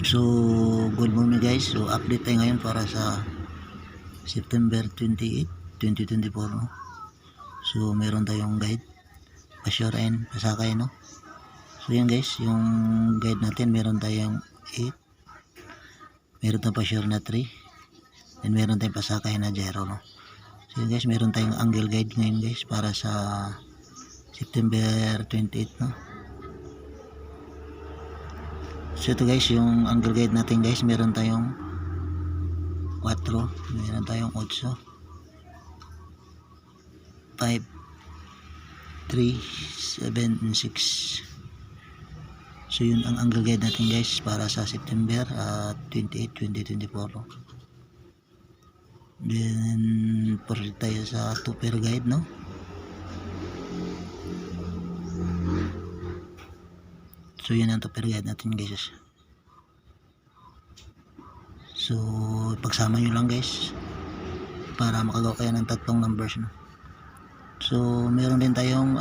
So, good morning guys. So, update tayo ngayon para sa September 28, 2024, no? So, meron tayong guide, pa-shore and pasakay, no? So, yan guys, yung guide natin, meron tayong 8, meron tayong pa-shore na 3, and meron tayong pasakay na 0, no? So, yan guys, meron tayong angle guide ngayon guys para sa September 28, no? So, ito guys, yung angle guide natin guys, meron tayong 4, meron tayong 8, 5, 3, 7, and 6. So yun ang angle guide natin guys para sa September 28, 2024. Then proceed tayo sa 2 pair guide, no? So yun ang 2 pair guide natin guys. So pagsama nyo lang guys para makagawa kayo ng 3 numbers, no? So meron din tayong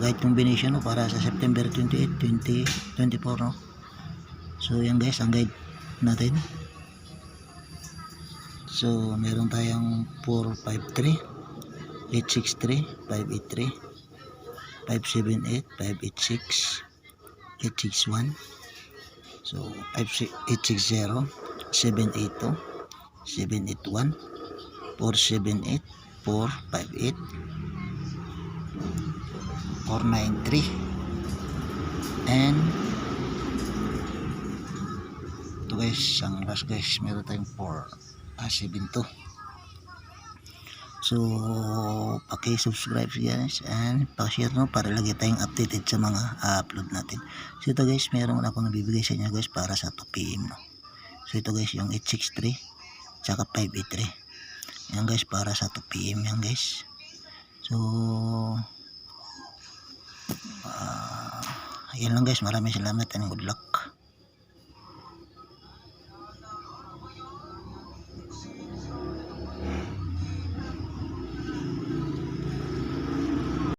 guide combination, no, para sa September 28, 2024, no? So yan guys ang guide natin. So meron tayong 453, 863, 583, 578, 586, 861, so 860, 782, 781, 478, 458, 493, and ito guys ang last guys, meron tayong 472. So paki-subscribe guys and paki-share, no, para lagi tayong updated sa mga upload natin. So ito guys, meron ako nabibigay sa inyo guys para sa 2 PM, no? So ito guys yung 863 tsaka 583. Yan guys para sa 2 PM yan guys. So yan lang guys, maraming salamat and good luck.